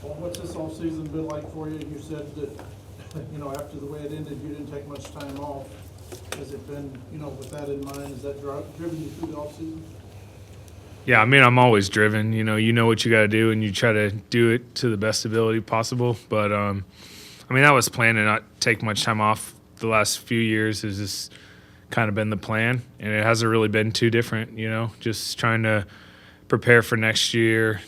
Well, what's this offseason been like for you? You said that, after the way it ended, you didn't take much time off. Has it been, with that in mind, has that driven you through the offseason? Yeah, I mean, I'm always driven. You know what you got to do, and you try to do it to the best ability possible. But, I was planning to not take much time off the last few years. Has just kind of been the plan, and it hasn't really been too different, just trying to prepare for next year,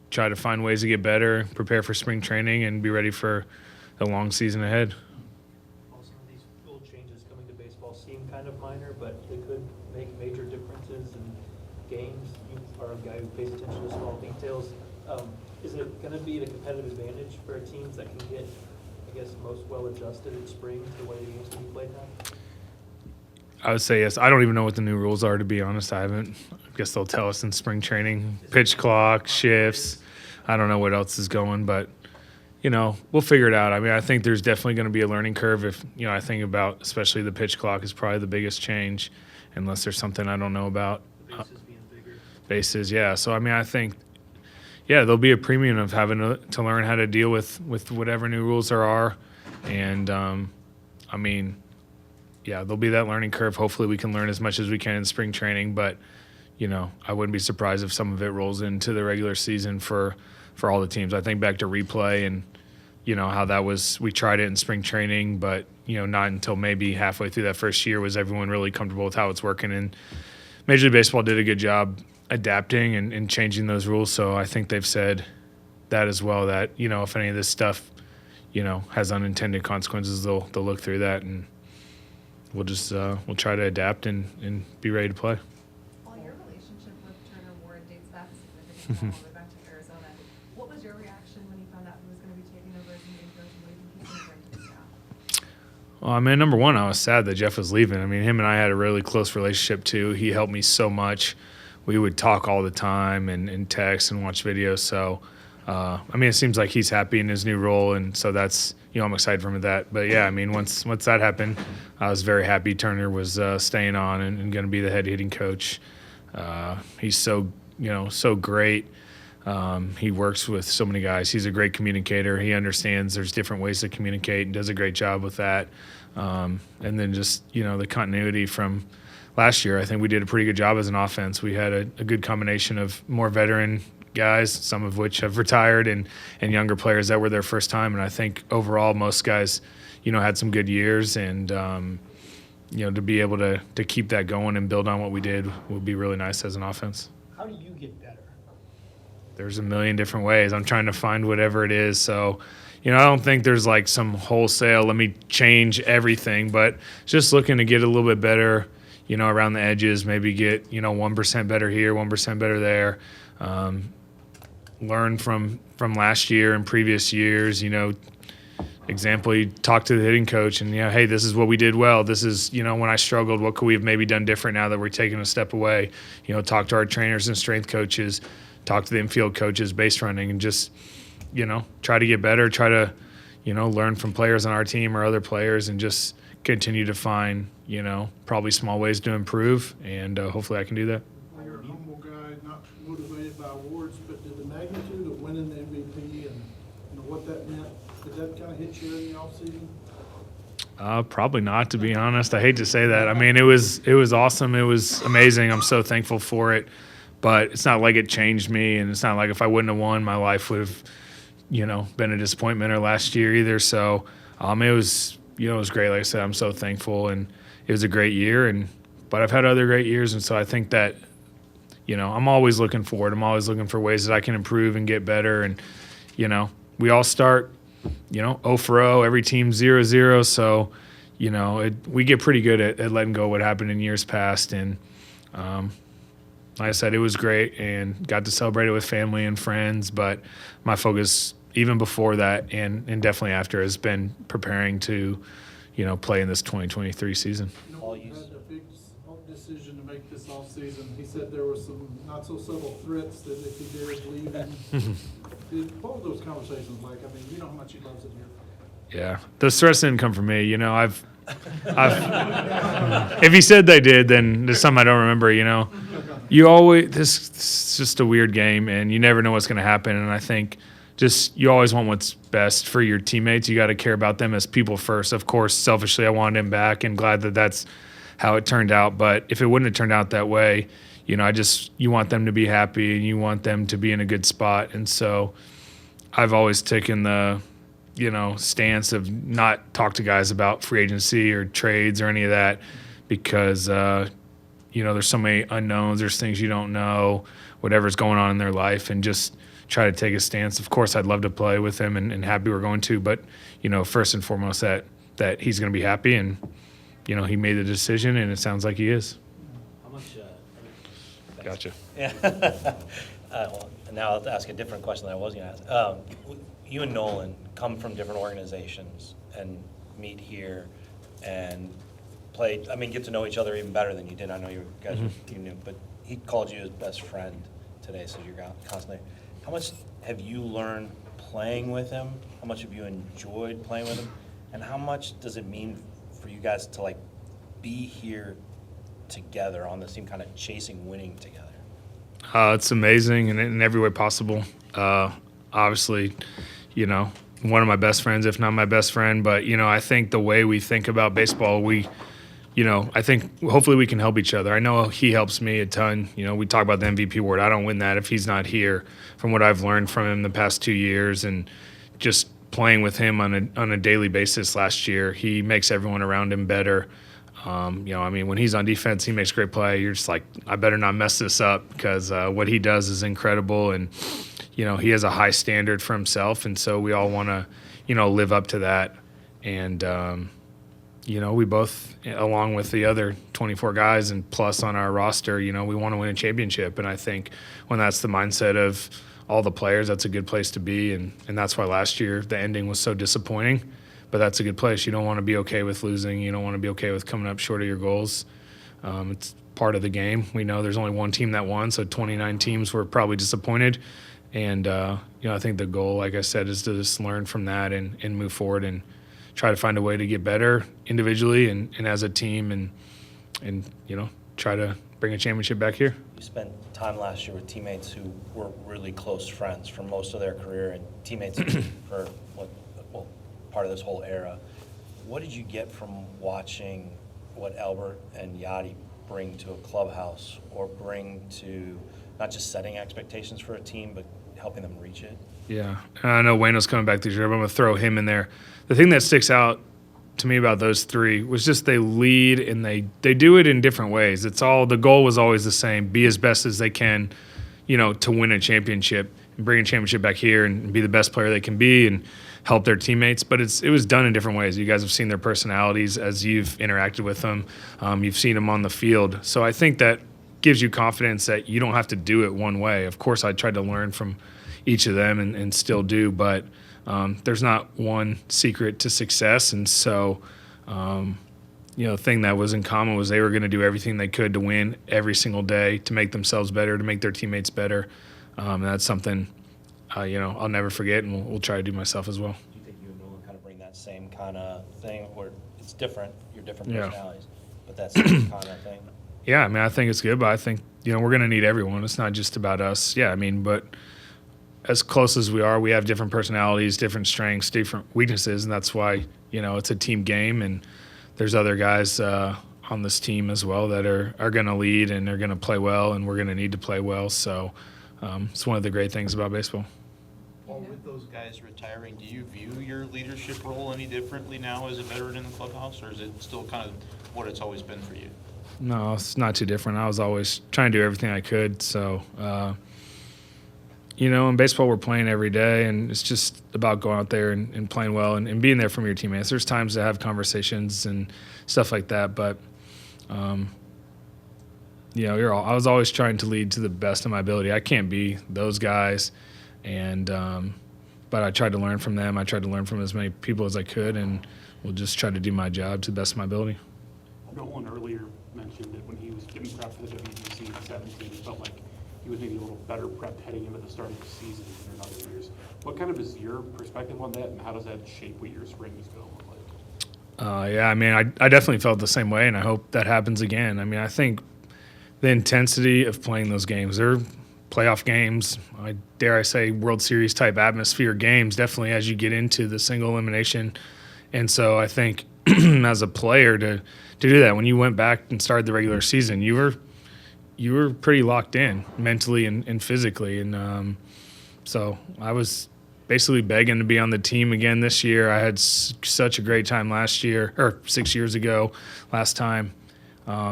try to find ways to get better, prepare for spring training, and be ready for the long season ahead. Well, some of these rule changes coming to baseball seem kind of minor, but they could make major differences in games. You are a guy who pays attention to small details. Is it going to be the competitive advantage for teams that can get, most well-adjusted in spring to the way the games can be played now? I would say yes. I don't even know what the new rules are, to be honest. I guess they'll tell us in spring training. Pitch clock, shifts. I don't know what else is going, but, we'll figure it out. I think there's definitely going to be a learning curve if, I think about especially the pitch clock is probably the biggest change, unless there's something I don't know about. The bases being bigger. Bases, yeah. So, I think, there'll be a premium of having to learn how to deal with whatever new rules there are. And, there'll be that learning curve. Hopefully we can learn as much as we can in spring training, but, I wouldn't be surprised if some of it rolls into the regular season for all the teams. I think back to replay and, how that was, we tried it in spring training, but, not until maybe halfway through that first year was everyone really comfortable with how it's working. And Major League Baseball did a good job adapting and changing those rules. So I think they've said that as well, that, if any of this stuff, has unintended consequences, they'll look through that, and we'll just we'll try to adapt and be ready to play. While your relationship with Turner Ward dates back significantly all the way back to Arizona, what was your reaction when you found out he was going to be taking over as the main coach, and what do you think he's going to bring to the staff? Well, number one, I was sad that Jeff was leaving. Him and I had a really close relationship too. He helped me so much. We would talk all the time and text and watch videos. So, it seems like he's happy in his new role, and so that's, I'm excited for him with that. But yeah, once that happened, I was very happy Turner was staying on and going to be the head hitting coach. He's so great. He works with so many guys. He's a great communicator. He understands there's different ways to communicate and does a great job with that. And then just, the continuity from last year, I think we did a pretty good job as an offense. We had a good combination of more veteran guys, some of which have retired, and younger players that were their first time. And I think overall most guys, had some good years. And, to be able to keep that going and build on what we did would be really nice as an offense. How do you get better? There's a million different ways. I'm trying to find whatever it is. So, I don't think there's like some wholesale, let me change everything, but just looking to get a little bit better, around the edges, maybe get, 1% better here, 1% better there. Learn from last year and previous years, example, you talk to the hitting coach and, hey, this is what we did well. This is, when I struggled, what could we have maybe done different now that we're taking a step away? Talk to our trainers and strength coaches, talk to the infield coaches, base running, and just, try to get better, try to, learn from players on our team or other players, and just continue to find, probably small ways to improve, and hopefully I can do that. Well, you're a humble guy, not motivated by awards, but did the magnitude of winning the MVP and what that meant, did that kind of hit you in the offseason? Probably not, to be honest. I hate to say that. It was awesome. It was amazing. I'm so thankful for it. But it's not like it changed me, and it's not like if I wouldn't have won, my life would have, been a disappointment or last year either. So it was great. Like I said, I'm so thankful, and it was a great year. But I've had other great years, and so I think that, I'm always looking forward. I'm always looking for ways that I can improve and get better. And, we all start, 0 for 0. Every team 0-0. So, we get pretty good at letting go of what happened in years past. And like I said, it was great and got to celebrate it with family and friends. But my focus, even before that and definitely after, has been preparing to, play in this 2023 season. You had a big decision to make this offseason. He said there were some not so subtle threats that if he dared leave. What were those conversations like? You know how much he loves it here. Yeah, those threats didn't come from me. I've if he said they did, then there's something I don't remember. You always, this is just a weird game, and you never know what's going to happen. And I think just you always want what's best for your teammates. You got to care about them as people first. Of course, selfishly, I wanted him back and glad that that's how it turned out. But if it wouldn't have turned out that way, you know, you want them to be happy and you want them to be in a good spot. And so I've always taken the, you know, stance of not talk to guys about free agency or trades or any of that because, you know, there's so many unknowns. There's things you don't know, whatever's going on in their life, and just try to take a stance. Of course, I'd love to play with him and happy we're going to, but, you know, first and foremost that he's going to be happy and, you know, he made the decision and it sounds like he is. How much? Gotcha. Yeah. Well, now I'll ask a different question than I was going to ask. You and Nolan come from different organizations and meet here and play. I mean, get to know each other even better than you did. I know you guys you knew, but he called you his best friend today, so you're constantly. How much have you learned playing with him? How much have you enjoyed playing with him? And how much does it mean for you guys to like be here together on this team, kind of chasing winning together? It's amazing and in every way possible. Obviously, you know, one of my best friends, if not my best friend. But, you know, I think the way we think about baseball, you know, I think hopefully we can help each other. I know he helps me a ton. You know, we talk about the MVP award. I don't win that if he's not here. From what I've learned from him the past 2 years and just playing with him on a daily basis last year, he makes everyone around him better. You know, I mean, when he's on defense, he makes great play. You're just like, I better not mess this up because what he does is incredible. And, you know, he has a high standard for himself. And so we all want to, you know, live up to that. And, you know, we both, along with the other 24 guys and plus on our roster, you know, we want to win a championship. And I think when that's the mindset of all the players, that's a good place to be. And that's why last year the ending was so disappointing. But that's a good place. You don't want to be okay with losing. You don't want to be okay with coming up short of your goals. It's part of the game. We know there's only one team that won, so 29 teams were probably disappointed. And, you know, I think the goal, like I said, is to just learn from that and move forward and try to find a way to get better individually and as a team and, you know, try to bring a championship back here. You spent time last year with teammates who were really close friends for most of their career and teammates for part of this whole era. What did you get from watching what Albert and Yachty bring to a clubhouse or bring to not just setting expectations for a team, but helping them reach it? Yeah, I know Wayno's coming back this year, but I'm going to throw him in there. The thing that sticks out to me about those three was just they lead and they do it in different ways. The goal was always the same, be as best as they can, you know, to win a championship and bring a championship back here and be the best player they can be and help their teammates. But it was done in different ways. You guys have seen their personalities as you've interacted with them. You've seen them on the field. So I think that gives you confidence that you don't have to do it one way. Of course, I tried to learn from each of them and still do, but there's not one secret to success. And so, you know, the thing that was in common was they were going to do everything they could to win every single day, to make themselves better, to make their teammates better. And that's something, you know, I'll never forget, and we'll try to do myself as well. Do you think you and Nolan kind of bring that same kind of thing, or it's different, you're different Yeah. personalities, but that's the same kind of thing? Yeah, I mean, I think it's good, but I think, you know, we're going to need everyone. It's not just about us. Yeah, I mean, but as close as we are, we have different personalities, different strengths, different weaknesses, and that's why, you know, it's a team game, and there's other guys on this team as well that are going to lead and they're going to play well, and we're going to need to play well. So it's one of the great things about baseball. Well, with those guys retiring, do you view your leadership role any differently now as a veteran in the clubhouse, or is it still kind of what it's always been for you? No, it's not too different. I was always trying to do everything I could. So, you know, in baseball we're playing every day, and it's just about going out there and playing well and being there from your teammates. There's times to have conversations and stuff like that, but, you know, I was always trying to lead to the best of my ability. I can't be those guys, and but I tried to learn from them. I tried to learn from as many people as I could, and we'll just try to do my job to the best of my ability. Nolan earlier mentioned that when he was getting prepped for the WBC in 17, he felt like he was maybe a little better prepped heading into the start of the season than in other years. What kind of is your perspective on that, and how does that shape what your spring is going to look like? Yeah, I mean, I definitely felt the same way, and I hope that happens again. I mean, I think the intensity of playing those games, they're playoff games, dare I say World Series type atmosphere games, definitely as you get into the single elimination. And so I think as a player to do that, when you went back and started the regular season, you were pretty locked in mentally and physically. And so I was basically begging to be on the team again this year. I had such a great time last year, or 6 years ago, last time.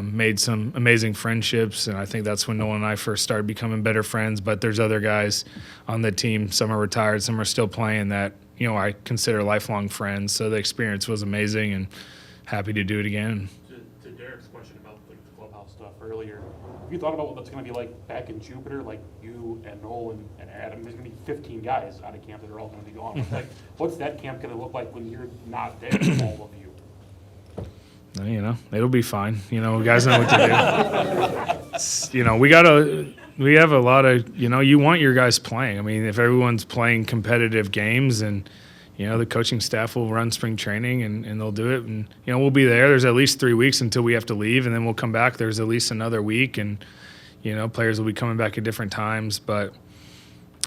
Made some amazing friendships, and I think that's when Nolan and I first started becoming better friends. But there's other guys on the team. Some are retired, some are still playing that, I consider lifelong friends. So the experience was amazing, and happy to do it again. To Derek's question about like the clubhouse stuff earlier, have you thought about what that's going to be like back in Jupiter? Like you and Nolan and Adam, there's going to be 15 guys out of camp that are all going to be gone. Like, what's that camp going to look like when you're not there, all of you? It'll be fine. Guys know what to do. We have a lot of, you want your guys playing. I mean, if everyone's playing competitive games and, the coaching staff will run spring training and they'll do it. And, we'll be there. There's at least 3 weeks until we have to leave, and then we'll come back. There's at least another week, and, players will be coming back at different times. But,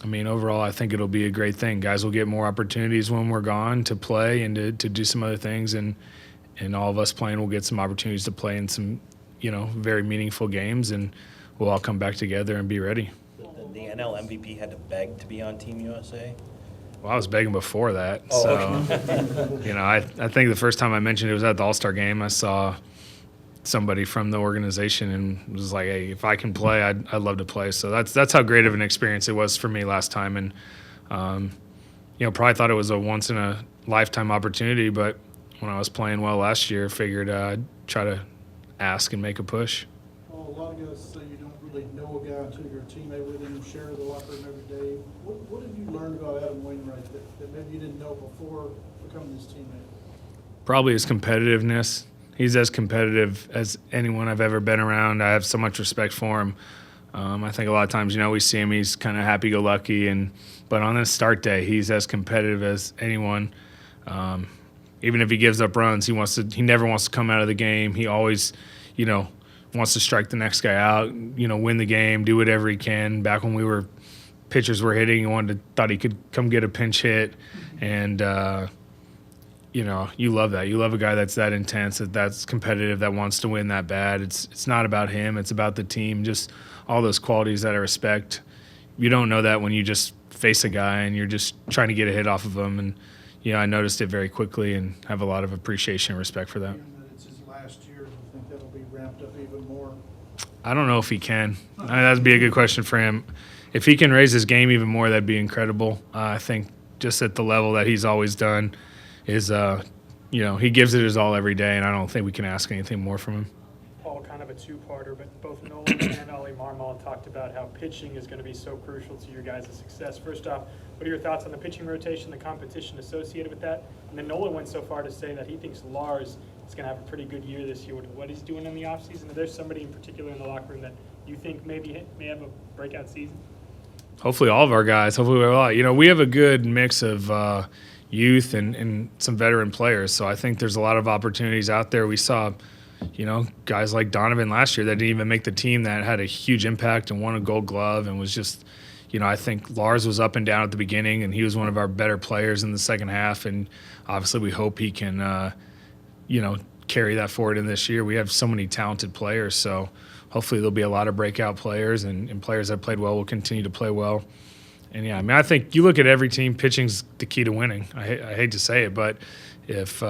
I mean, overall, I think it'll be a great thing. Guys will get more opportunities when we're gone to play and to do some other things. And all of us playing will get some opportunities to play in some, very meaningful games, and we'll all come back together and be ready. The NL MVP had to beg to be on Team USA? Well, I was begging before that. Oh, So, I think the first time I mentioned it was at the All-Star game. I saw somebody from the organization and was like, hey, if I can play, I'd love to play. So that's how great of an experience it was for me last time. And, probably thought it was a once-in-a-lifetime opportunity, but when I was playing well last year, figured I'd try to ask and make a push. Well, a lot of guys say you don't really know a guy until you're a teammate with him, share the locker room every day. What have you learned about Adam Wainwright that maybe you didn't know before becoming his teammate? Probably his competitiveness. He's as competitive as anyone I've ever been around. I have so much respect for him. I think a lot of times, we see him, he's kind of happy-go-lucky, but on this start day, he's as competitive as anyone. Even if he gives up runs, he never wants to come out of the game. He always, wants to strike the next guy out, win the game, do whatever he can. Back when pitchers were hitting, thought he could come get a pinch hit. And, you love that. You love a guy that's that intense, that's competitive, that wants to win that bad. It's not about him. It's about the team, just all those qualities that I respect. You don't know that when you just face a guy and you're just trying to get a hit off of him. And, I noticed it very quickly and have a lot of appreciation and respect for that. Given that it's his last year, do you think that'll be ramped up even more? I don't know if he can. That'd be a good question for him. If he can raise his game even more, that'd be incredible. I think just at the level that he's always done is, he gives it his all every day, and I don't think we can ask anything more from him. Paul, kind of a two-parter, but both Nolan and Ollie Marmol talked about how pitching is going to be so crucial to your guys' success. First off, what are your thoughts on the pitching rotation, the competition associated with that? And then Nolan went so far to say that he thinks Lars is going to have a pretty good year this year with what he's doing in the offseason. Is there somebody in particular in the locker room that you think may have a breakout season? Hopefully all of our guys. Hopefully we have a lot. We have a good mix of youth and some veteran players, so I think there's a lot of opportunities out there. We saw guys like Donovan last year that didn't even make the team that had a huge impact and won a Gold Glove and was just, I think Lars was up and down at the beginning, and he was one of our better players in the second half, and obviously we hope he can, carry that forward in this year. We have so many talented players, so hopefully there'll be a lot of breakout players, and players that played well will continue to play well. And, I think you look at every team, pitching's the key to winning. I hate to say it, but if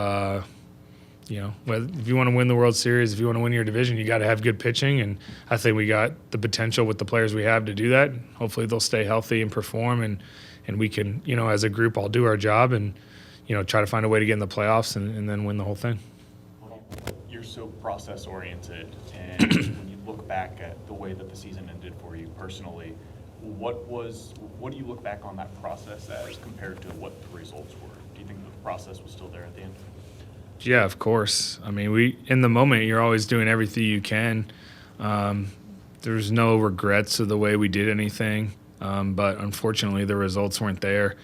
if you want to win the World Series, if you want to win your division, you got to have good pitching, and I think we got the potential with the players we have to do that. Hopefully they'll stay healthy and perform, and we can, as a group, all do our job and, try to find a way to get in the playoffs and then win the whole thing. You're so process-oriented, and when you look back at the way that the season ended for you personally, what do you look back on that process as compared to what the results were? Do you think the process was still there at the end? Yeah, of course. I mean, in the moment, you're always doing everything you can. There's no regrets of the way we did anything, but unfortunately, the results weren't there,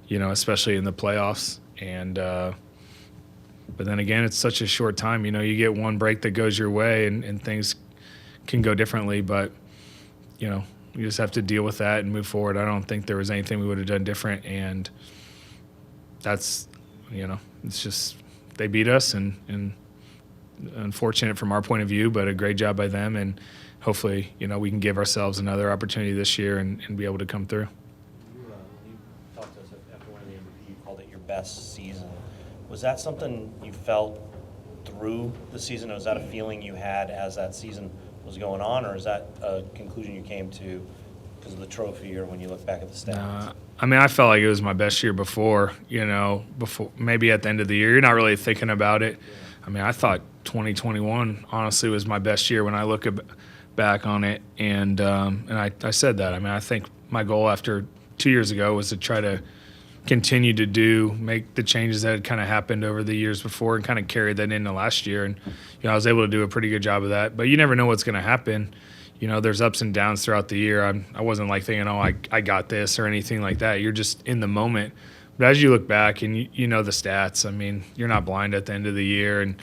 especially in the playoffs. And but then again, it's such a short time. You get one break that goes your way, and things can go differently. But you just have to deal with that and move forward. I don't think there was anything we would have done different, and that's, it's just they beat us, and unfortunate from our point of view, but a great job by them, and hopefully, we can give ourselves another opportunity this year and be able to come through. When you talked to us after winning the MVP, you called it your best season. Was that something you felt through the season, or was that a feeling you had as that season was going on, or is that a conclusion you came to because of the trophy, or when you look back at the stats? I felt like it was my best year before, before maybe at the end of the year. You're not really thinking about it. I thought 2021 honestly was my best year when I look back on it, and I said that. I think my goal after 2 years ago was to try to continue to make the changes that had kind of happened over the years before and kind of carry that into last year. And, I was able to do a pretty good job of that. But you never know what's going to happen. There's ups and downs throughout the year. I wasn't like thinking, I got this or anything like that. You're just in the moment. But as you look back and you know the stats, you're not blind at the end of the year. And,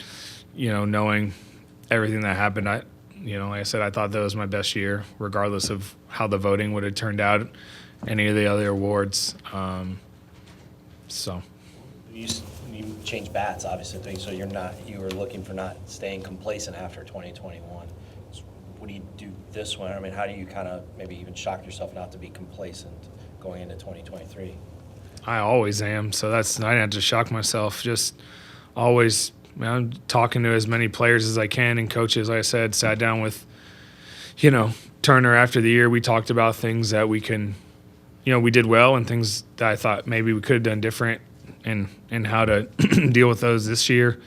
knowing everything that happened, like I said, I thought that was my best year, regardless of how the voting would have turned out, any of the other awards. So You changed bats, obviously, so you were looking for not staying complacent after 2021. So what do you do this one? How do you kind of maybe even shock yourself not to be complacent going into 2023? I always am. So I didn't have to shock myself. Just always, I'm talking to as many players as I can and coaches. Like I said, sat down with, Turner after the year. We talked about things that we can, we did well and things that I thought maybe we could have done different and how to deal with those this year.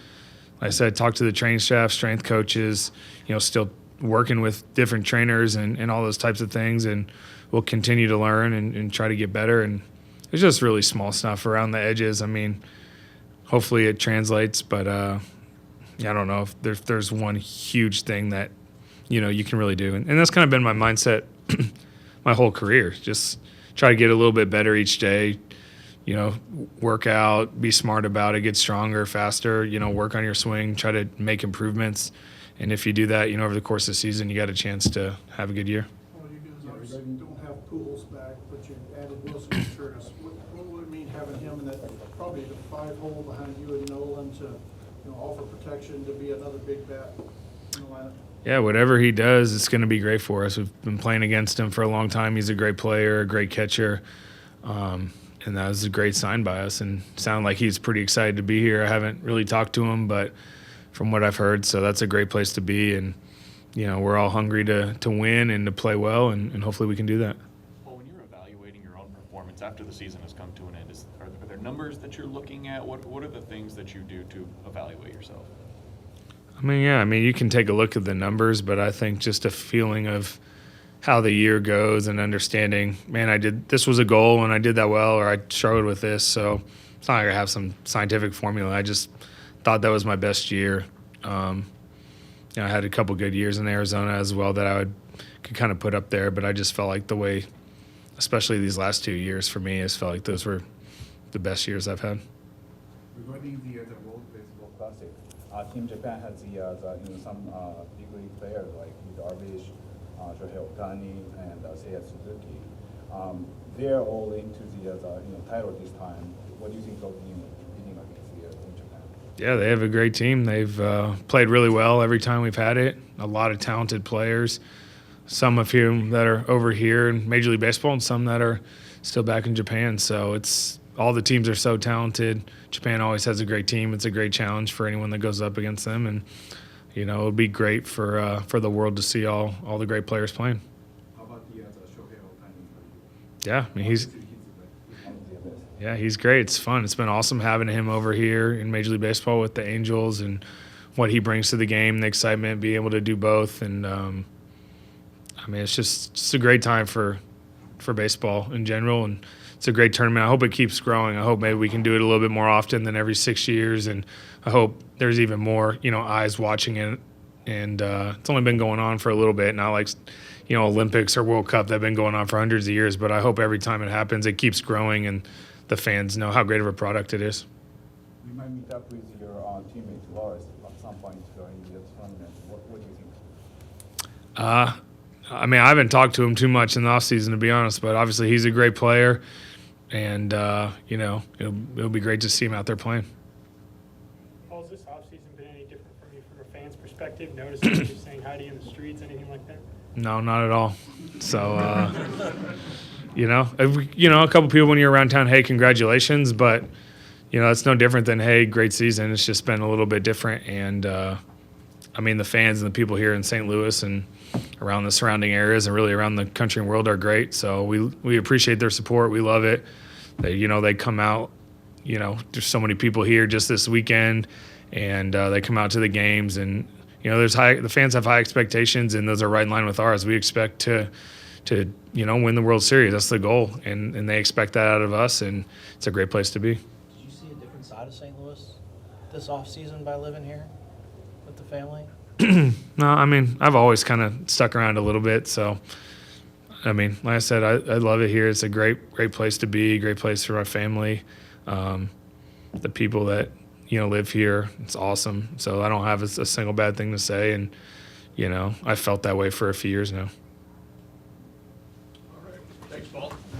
Like I said, talk to the training staff, strength coaches, still working with different trainers and all those types of things. And we'll continue to learn and try to get better. And it's just really small stuff around the edges. Hopefully it translates, but I don't know if there's one huge thing that, you can really do. And that's kind of been my mindset my whole career. Just try to get a little bit better each day, work out, be smart about it, get stronger, faster, work on your swing, try to make improvements. And if you do that, over the course of the season, you got a chance to have a good year. Well, you guys obviously don't have Pools back, but you added Wilson and Curtis. What would it mean having him in that, probably the 5-hole behind you and Nolan to, offer protection, to be another big bat in the lineup? Yeah, whatever he does, it's going to be great for us. We've been playing against him for a long time. He's a great player, a great catcher, and that was a great sign by us. And sounded like he's pretty excited to be here. I haven't really talked to him, but from what I've heard, so that's a great place to be. And we're all hungry to win and to play well, and hopefully we can do that. Well, when you're evaluating your own performance after the season has come to an end, are there numbers that you're looking at? What are the things that you do to evaluate yourself? You can take a look at the numbers, but I think just a feeling of how the year goes and understanding, this was a goal and I did that well, or I struggled with this. So it's not like I have some scientific formula. I just thought that was my best year. I had a couple good years in Arizona as well that I could kind of put up there, but I just felt like the way, especially these last 2 years for me, felt like those were the best years I've had. Regarding the World Baseball Classic, Team Japan has some big league players like Darvish, Shohei Ohtani, and Seiya Suzuki. They're all into the title this time. What do you think of competing against Team Japan? Yeah, they have a great team. They've played really well every time we've had it. A lot of talented players, some of whom that are over here in Major League Baseball and some that are still back in Japan. So all the teams are so talented. Japan always has a great team. It's a great challenge for anyone that goes up against them. And, it'll be great for the world to see all the great players playing. How about the Shohei Ohtani? Yeah, he's great. It's fun. It's been awesome having him over here in Major League Baseball with the Angels and what he brings to the game, the excitement, being able to do both. And, it's just a great time for baseball in general. And it's a great tournament. I hope it keeps growing. I hope maybe we can do it a little bit more often than every 6 years. And I hope there's even more, eyes watching it. And it's only been going on for a little bit, not like, Olympics or World Cup that have been going on for hundreds of years. But I hope every time it happens, it keeps growing and the fans know how great of a product it is. You might meet up with your teammate Lars at some point in the tournament. What do you think? I mean, I haven't talked to him too much in the offseason, to be honest, but obviously he's a great player, and, you know, it'll be great to see him out there playing. Paul, has this offseason been any different from you from a fan's perspective? Noticing you saying hi to you in the streets, anything like that? No, not at all. So, you know, a couple people when you're around town, hey, congratulations, but, you know, it's no different than, hey, great season. It's just been a little bit different, and, I mean, the fans and the people here in St. Louis and around the surrounding areas and really around the country and world are great. So we appreciate their support. We love it. They come out, you know, there's so many people here just this weekend, and they come out to the games, and, you know, the fans have high expectations, and those are right in line with ours. We expect to you know, win the World Series. That's the goal, and they expect that out of us, and it's a great place to be. Did you see a different side of St. Louis this offseason by living here with the family? No, I mean, I've always kind of stuck around a little bit. So, I mean, like I said, I love it here. It's a great place to be, great place for my family. The people that, you know, live here, it's awesome. So I don't have a single bad thing to say. And, you know, I felt that way for a few years now.